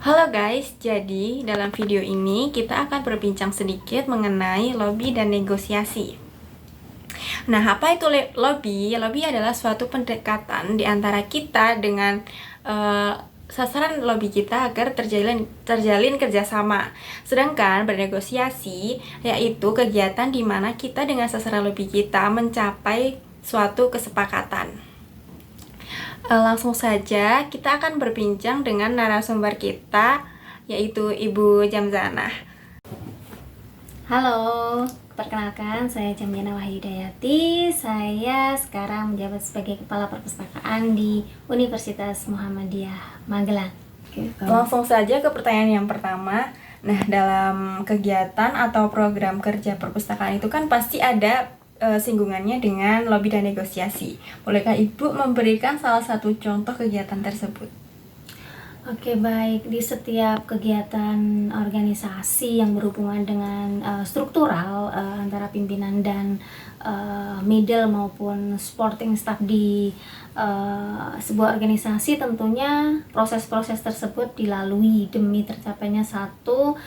Halo guys, jadi dalam video ini kita akan berbincang sedikit mengenai lobby dan negosiasi. Nah, apa itu lobby? Lobby adalah suatu pendekatan di antara kita dengan sasaran lobby kita agar terjalin kerjasama. Sedangkan bernegosiasi yaitu kegiatan di mana kita dengan sasaran lobby kita mencapai suatu kesepakatan. Langsung saja kita akan berbincang dengan narasumber kita, yaitu Ibu Jamzanah. Halo, perkenalkan saya Jamzanah Wahyudayati. Saya sekarang menjabat sebagai Kepala Perpustakaan di Universitas Muhammadiyah Magelang. Langsung saja ke pertanyaan yang pertama. Nah, dalam kegiatan atau program kerja perpustakaan itu kan pasti ada singgungannya dengan lobby dan negosiasi. Bolehkah Ibu memberikan salah satu contoh kegiatan tersebut? Oke, baik. Di setiap kegiatan organisasi yang berhubungan dengan struktural antara pimpinan dan middle maupun supporting staff di sebuah organisasi, tentunya proses-proses tersebut dilalui demi tercapainya satu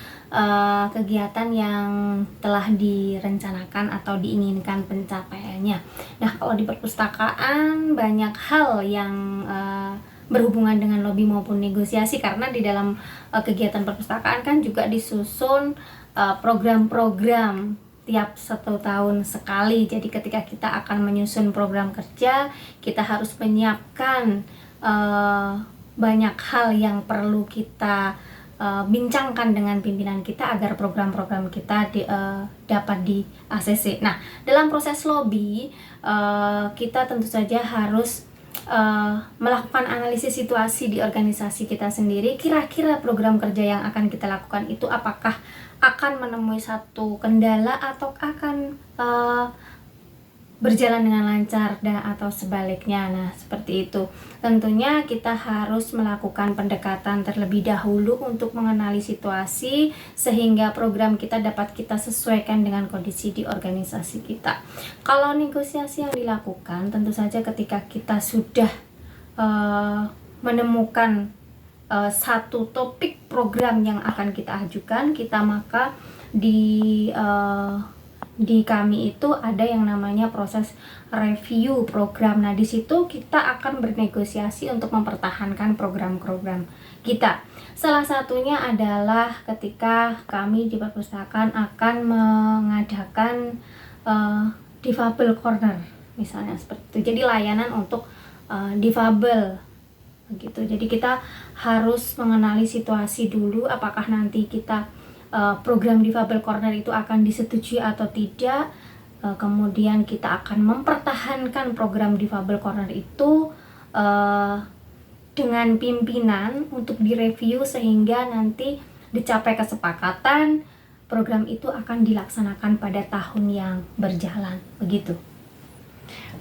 kegiatan yang telah direncanakan atau diinginkan pencapaiannya. Nah, kalau di perpustakaan banyak hal yang berhubungan dengan lobby maupun negosiasi, karena di dalam kegiatan perpustakaan kan juga disusun program-program tiap 1 tahun sekali. Jadi ketika kita akan menyusun program kerja, kita harus menyiapkan banyak hal yang perlu kita bincangkan dengan pimpinan kita agar program-program kita dapat di ACC. Nah, dalam proses lobby kita tentu saja harus melakukan analisis situasi di organisasi kita sendiri. Kira-kira program kerja yang akan kita lakukan itu apakah akan menemui satu kendala atau akan berjalan dengan lancar atau sebaliknya. Nah, seperti itu. Tentunya kita harus melakukan pendekatan terlebih dahulu untuk mengenali situasi sehingga program kita dapat kita sesuaikan dengan kondisi di organisasi kita. Kalau negosiasi yang dilakukan, tentu saja ketika kita sudah menemukan satu topik program yang akan kita ajukan, kita maka di kami itu ada yang namanya proses review program. Nah, di situ kita akan bernegosiasi untuk mempertahankan program-program kita. Salah satunya adalah ketika kami di perpustakaan akan mengadakan difabel corner, misalnya seperti itu. Jadi layanan untuk difabel begitu. Jadi kita harus mengenali situasi dulu, apakah nanti kita program difabel corner itu akan disetujui atau tidak. Kemudian kita akan mempertahankan program difabel corner itu dengan pimpinan untuk direview sehingga nanti dicapai kesepakatan program itu akan dilaksanakan pada tahun yang berjalan begitu.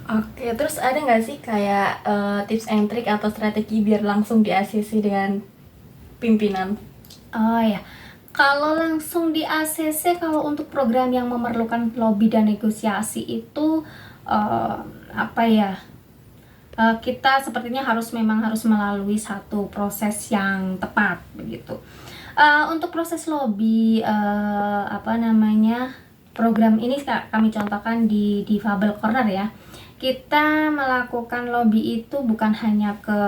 Oke, terus ada nggak sih kayak tips and trick atau strategi biar langsung di ACC dengan pimpinan? Oh ya, kalau langsung di ACC, kalau untuk program yang memerlukan lobby dan negosiasi itu kita sepertinya memang harus melalui satu proses yang tepat begitu. Untuk proses lobby program ini kami contohkan di Difabel Corner ya. Kita melakukan lobby itu bukan hanya ke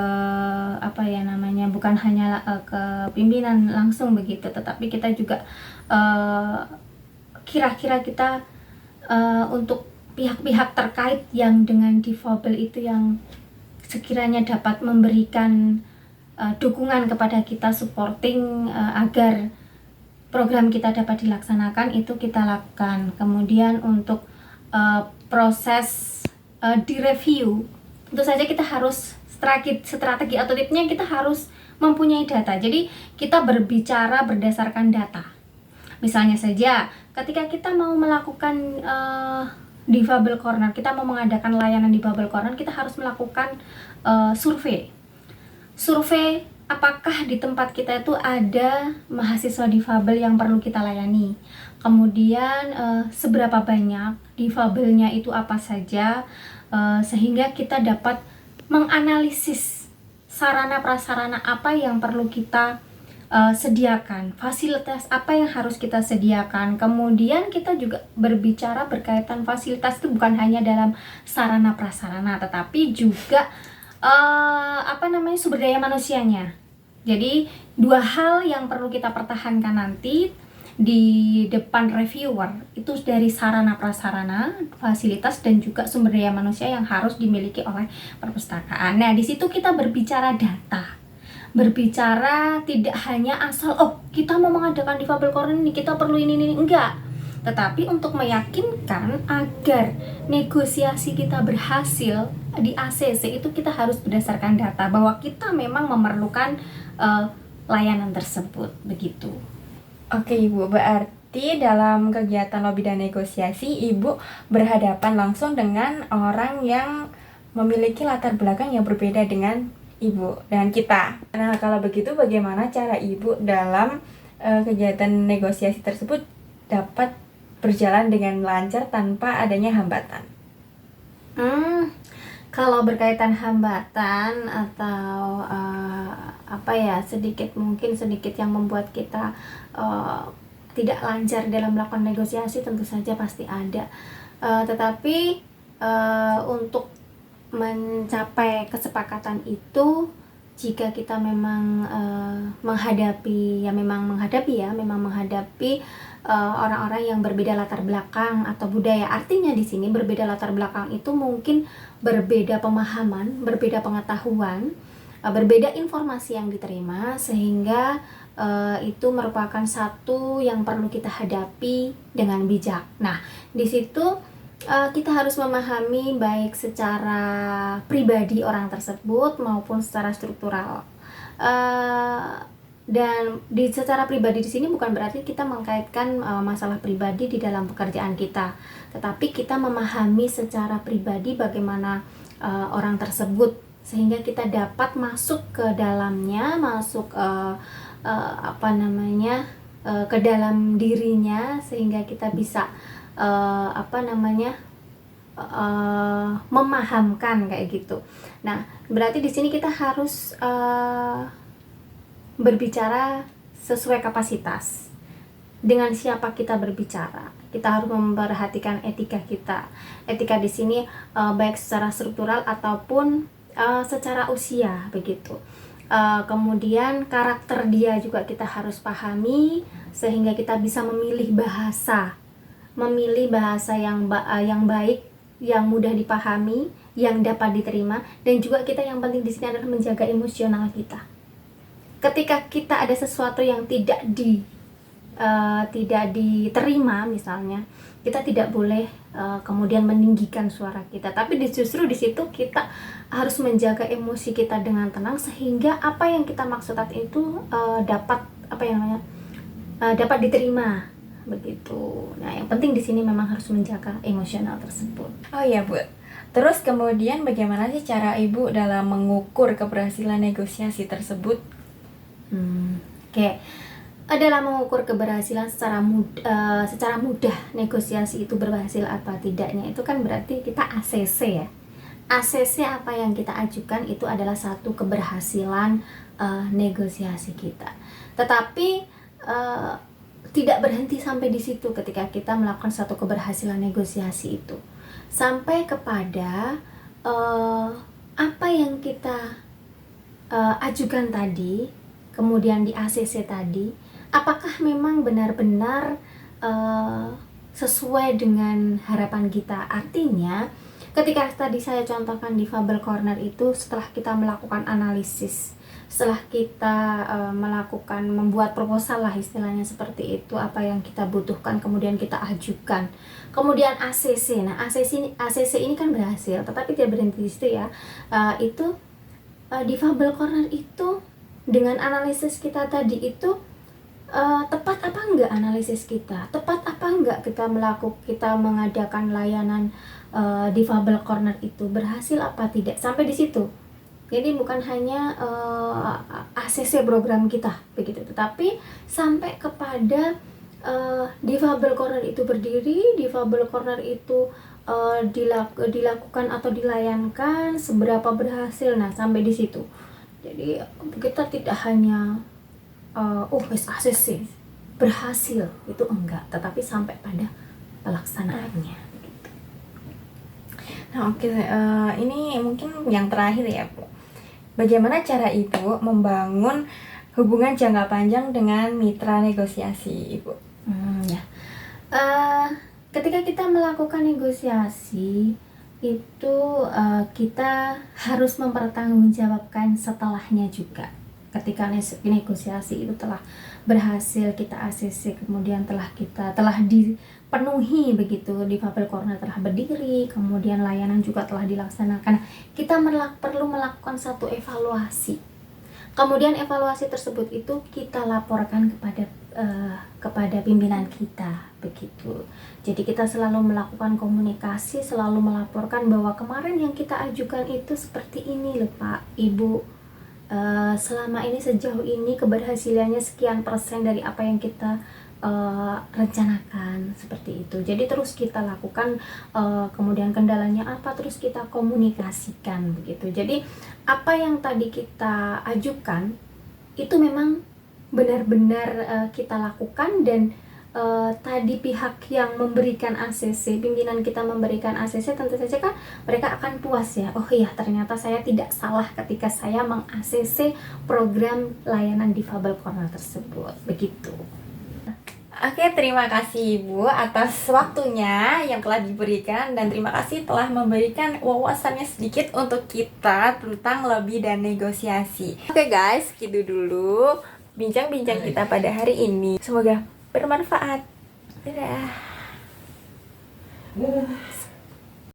ke pimpinan langsung begitu, tetapi kita juga kira-kira kita untuk pihak-pihak terkait yang dengan difabel itu yang sekiranya dapat memberikan dukungan kepada kita, supporting agar program kita dapat dilaksanakan, itu kita lakukan. Kemudian untuk proses direview, tentu saja kita harus strategi atau tipsnya kita harus mempunyai data. Jadi kita berbicara berdasarkan data. Misalnya saja ketika kita mau melakukan difabel corner, kita mau mengadakan layanan difabel corner, kita harus melakukan survei apakah di tempat kita itu ada mahasiswa difabel yang perlu kita layani. Kemudian seberapa banyak difabelnya itu apa saja, sehingga kita dapat menganalisis sarana prasarana apa yang perlu kita sediakan, fasilitas apa yang harus kita sediakan. Kemudian kita juga berbicara berkaitan fasilitas itu bukan hanya dalam sarana prasarana, tetapi juga sumber daya manusianya. Jadi dua hal yang perlu kita pertahankan nanti di depan reviewer itu dari sarana prasarana, fasilitas, dan juga sumber daya manusia yang harus dimiliki oleh perpustakaan. Nah, di situ kita berbicara data. Berbicara tidak hanya asal kita mau mengadakan difabel corner ini, kita perlu ini, enggak. Tetapi untuk meyakinkan agar negosiasi kita berhasil di ACC itu kita harus berdasarkan data bahwa kita memang memerlukan layanan tersebut, begitu. Oke Ibu, berarti dalam kegiatan lobby dan negosiasi Ibu berhadapan langsung dengan orang yang memiliki latar belakang yang berbeda dengan Ibu dan kita. Nah, kalau begitu bagaimana cara Ibu dalam kegiatan negosiasi tersebut dapat berjalan dengan lancar tanpa adanya hambatan? Kalau berkaitan hambatan atau sedikit yang membuat kita tidak lancar dalam melakukan negosiasi, tentu saja pasti ada. Tetapi untuk mencapai kesepakatan itu, jika kita memang menghadapi orang-orang yang berbeda latar belakang atau budaya. Artinya di sini berbeda latar belakang itu mungkin berbeda pemahaman, berbeda pengetahuan, berbeda informasi yang diterima, sehingga itu merupakan satu yang perlu kita hadapi dengan bijak. Nah, di situ kita harus memahami baik secara pribadi orang tersebut maupun secara struktural. Dan secara pribadi di sini bukan berarti kita mengkaitkan masalah pribadi di dalam pekerjaan kita, tetapi kita memahami secara pribadi bagaimana orang tersebut sehingga kita dapat masuk ke dalamnya, ke dalam dirinya, sehingga kita bisa memahamkan kayak gitu. Nah, berarti di sini kita harus berbicara sesuai kapasitas. Dengan siapa kita berbicara, kita harus memperhatikan etika kita. Etika di sini baik secara struktural ataupun secara usia, begitu. Kemudian karakter dia juga kita harus pahami sehingga kita bisa memilih bahasa yang baik, yang mudah dipahami, yang dapat diterima, dan juga kita yang penting di sini adalah menjaga emosional kita. Ketika kita ada sesuatu yang tidak diterima misalnya, kita tidak boleh kemudian meninggikan suara kita, tapi justru di situ kita harus menjaga emosi kita dengan tenang sehingga apa yang kita maksudkan itu dapat diterima, begitu. Nah, yang penting di sini memang harus menjaga emosional tersebut. Oh iya Bu. Terus kemudian bagaimana sih cara Ibu dalam mengukur keberhasilan negosiasi tersebut? Dalam mengukur keberhasilan secara mudah negosiasi itu berhasil apa tidaknya, itu kan berarti kita ACC ya. ACC apa yang kita ajukan itu adalah satu keberhasilan negosiasi kita. Tetapi tidak berhenti sampai di situ ketika kita melakukan satu keberhasilan negosiasi itu. Sampai kepada apa yang kita ajukan tadi, kemudian di ACC tadi, apakah memang benar-benar sesuai dengan harapan kita. Artinya, ketika tadi saya contohkan di Fabel Corner itu, setelah kita melakukan analisis, setelah kita membuat proposal lah istilahnya seperti itu, apa yang kita butuhkan kemudian kita ajukan, kemudian ACC. Nah, ACC ini kan berhasil, tetapi tidak berhenti di situ ya. Di Fabel Corner itu dengan analisis kita tadi itu tepat apa enggak analisis kita, tepat apa enggak kita mengadakan layanan di Fabel Corner itu, berhasil apa tidak, sampai di situ. Jadi bukan hanya ACC program kita begitu, tetapi sampai kepada Difabel Corner itu berdiri, Difabel Corner itu dilakukan atau dilayankan, seberapa berhasil. Nah, sampai di situ. Jadi kita tidak hanya wis ACC berhasil, itu enggak, tetapi sampai pada pelaksanaannya. Nah, oke, ini mungkin yang terakhir ya, Bu. Bagaimana cara Ibu membangun hubungan jangka panjang dengan mitra negosiasi, Ibu? Ya. Ketika kita melakukan negosiasi itu kita harus mempertanggungjawabkan setelahnya juga. Ketika negosiasi itu telah berhasil, kita ACC, kemudian telah dipenuhi begitu, difabel corner telah berdiri, kemudian layanan juga telah dilaksanakan, kita perlu melakukan satu evaluasi. Kemudian evaluasi tersebut itu kita laporkan kepada pimpinan kita begitu. Jadi kita selalu melakukan komunikasi, selalu melaporkan bahwa kemarin yang kita ajukan itu seperti ini loh Pak, Ibu. Selama ini sejauh ini keberhasilannya sekian persen dari apa yang kita rencanakan, seperti itu. Jadi terus kita lakukan, kemudian kendalanya apa, terus kita komunikasikan begitu. Jadi apa yang tadi kita ajukan itu memang benar-benar kita lakukan, dan tadi pihak yang memberikan ACC, pimpinan kita memberikan ACC, tentu saja kan mereka akan puas ya, oh iya ternyata saya tidak salah ketika saya meng-ACC program layanan difabel corner tersebut, begitu. Oke, terima kasih Ibu atas waktunya yang telah diberikan, dan terima kasih telah memberikan wawasannya sedikit untuk kita tentang lobby dan negosiasi. Oke guys, segitu dulu bincang-bincang kita pada hari ini. Semoga bermanfaat. Dadah.